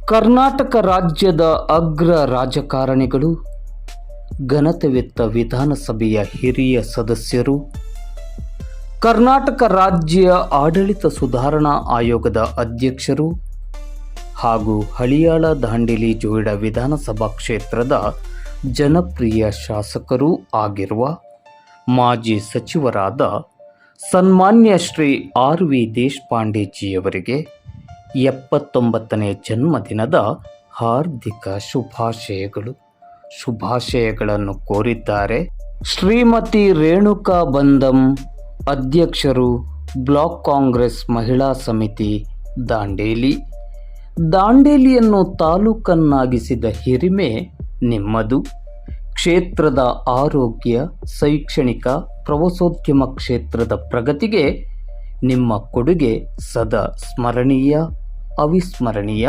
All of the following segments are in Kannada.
ಕರ್ನಾಟಕ ರಾಜ್ಯದ ಅಗ್ರ ರಾಜಕಾರಣಿಗಳು, ಘನತೆವೆತ್ತ ವಿಧಾನಸಭೆಯ ಹಿರಿಯ ಸದಸ್ಯರು, ಕರ್ನಾಟಕ ರಾಜ್ಯ ಆಡಳಿತ ಸುಧಾರಣಾ ಆಯೋಗದ ಅಧ್ಯಕ್ಷರು ಹಾಗೂ ಹಳಿಯಾಳ ದಾಂಡೇಲಿ ಜೋಯಿಡಾ ವಿಧಾನಸಭಾ ಕ್ಷೇತ್ರದ ಜನಪ್ರಿಯ ಶಾಸಕರೂ ಆಗಿರುವ ಮಾಜಿ ಸಚಿವರಾದ ಸನ್ಮಾನ್ಯ ಶ್ರೀ ಆರ್.ವಿ. ದೇಶಪಾಂಡೆಜಿಯವರಿಗೆ 79ನೇ ಜನ್ಮದಿನದ ಹಾರ್ದಿಕ ಶುಭಾಶಯಗಳನ್ನು ಕೋರಿದ್ದಾರೆ. ಶ್ರೀಮತಿ ರೇಣುಕಾ ಬಂದಂ, ಅಧ್ಯಕ್ಷರು, ಬ್ಲಾಕ್ ಕಾಂಗ್ರೆಸ್ ಮಹಿಳಾ ಸಮಿತಿ, ದಾಂಡೇಲಿ. ದಾಂಡೇಲಿಯನ್ನು ತಾಲೂಕನ್ನಾಗಿಸಿದ ಹಿರಿಮೆ ನಿಮ್ಮದು. ಕ್ಷೇತ್ರದ ಆರೋಗ್ಯ, ಶೈಕ್ಷಣಿಕ, ಪ್ರವಾಸೋದ್ಯಮ ಕ್ಷೇತ್ರದ ಪ್ರಗತಿಗೆ ನಿಮ್ಮ ಕೊಡುಗೆ ಸದಾ ಸ್ಮರಣೀಯ, ಅವಿಸ್ಮರಣೀಯ.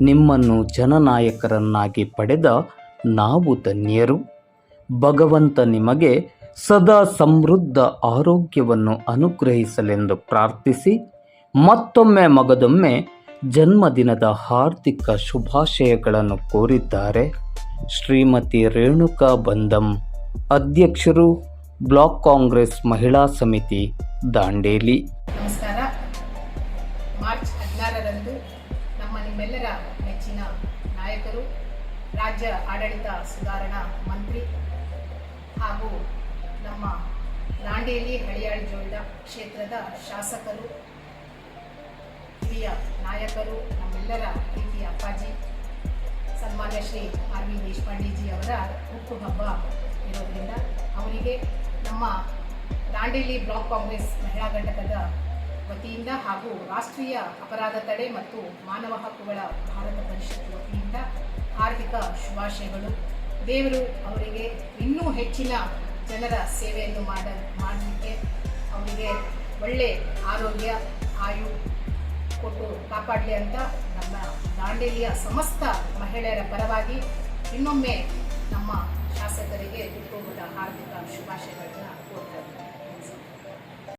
ನಿಮ್ಮನ್ನು ಜನನಾಯಕರನ್ನಾಗಿ ಪಡೆದ ನಾವು ಧನ್ಯರು. ಭಗವಂತ ನಿಮಗೆ ಸದಾ ಸಮೃದ್ಧ ಆರೋಗ್ಯವನ್ನು ಅನುಗ್ರಹಿಸಲೆಂದು ಪ್ರಾರ್ಥಿಸಿ ಮತ್ತೊಮ್ಮೆ ಮಗದೊಮ್ಮೆ ಜನ್ಮದಿನದ ಹಾರ್ದಿಕ ಶುಭಾಶಯಗಳನ್ನು ಕೋರಿದ್ದಾರೆ. ಶ್ರೀಮತಿ ರೇಣುಕಾ ಬಂದಂ, ಅಧ್ಯಕ್ಷರು, ಬ್ಲಾಕ್ ಕಾಂಗ್ರೆಸ್ ಮಹಿಳಾ ಸಮಿತಿ, ದಾಂಡೇಲಿ. ನಮಸ್ಕಾರ. ಮಾರ್ಚ್ 16ರಂದು ನಿಮ್ಮೆಲ್ಲರ ನೆಚ್ಚಿನ ನಾಯಕರು, ರಾಜ್ಯ ಆಡಳಿತ ಸುಧಾರಣಾ ಮಂತ್ರಿ ಹಾಗೂ ನಮ್ಮ ದಾಂಡೇಲಿ ಹಳಿಯಾಳ ಜೋಯಿಡಾ ಕ್ಷೇತ್ರದ ಶಾಸಕರು, ಹಿರಿಯ ನಾಯಕರು, ನಮ್ಮೆಲ್ಲರ ಪ್ರೀತಿಯ ಅಪ್ಪಾಜಿ ಸನ್ಮಾನ್ಯ ಶ್ರೀ ಆರ್.ವಿ. ದೇಶಪಾಂಡೆಜಿ ಅವರ ಹುಟ್ಟುಹಬ್ಬ ಇರೋದ್ರಿಂದ ಅವರಿಗೆ ನಮ್ಮ ದಾಂಡೇಲಿ ಬ್ಲಾಕ್ ಕಾಂಗ್ರೆಸ್ ಮಹಿಳಾ ಘಟಕದ ವತಿಯಿಂದ ಹಾಗೂ ರಾಷ್ಟ್ರೀಯ ಅಪರಾಧ ತಡೆ ಮತ್ತು ಮಾನವ ಹಕ್ಕುಗಳ ಭಾರತ ಪರಿಷತ್ ವತಿಯಿಂದ ಹಾರ್ದಿಕ ಶುಭಾಶಯಗಳು. ದೇವರು ಅವರಿಗೆ ಇನ್ನೂ ಹೆಚ್ಚಿನ ಜನರ ಸೇವೆಯನ್ನು ಮಾಡಲಿಕ್ಕೆ ಅವರಿಗೆ ಒಳ್ಳೆ ಆರೋಗ್ಯ, ಆಯು ಕೊಟ್ಟು ಕಾಪಾಡಲಿ ಅಂತ ನಮ್ಮ ದಾಂಡೇಲಿಯ ಸಮಸ್ತ ಮಹಿಳೆಯರ ಪರವಾಗಿ ಇನ್ನೊಮ್ಮೆ ನಮ್ಮ ಶಾಸಕರಿಗೆ ಹುಟ್ಟುಹಬ್ಬದ ಹಾರ್ದಿಕ ಶುಭಾಶಯಗಳನ್ನು ಕೋರ್ತಾರೆ.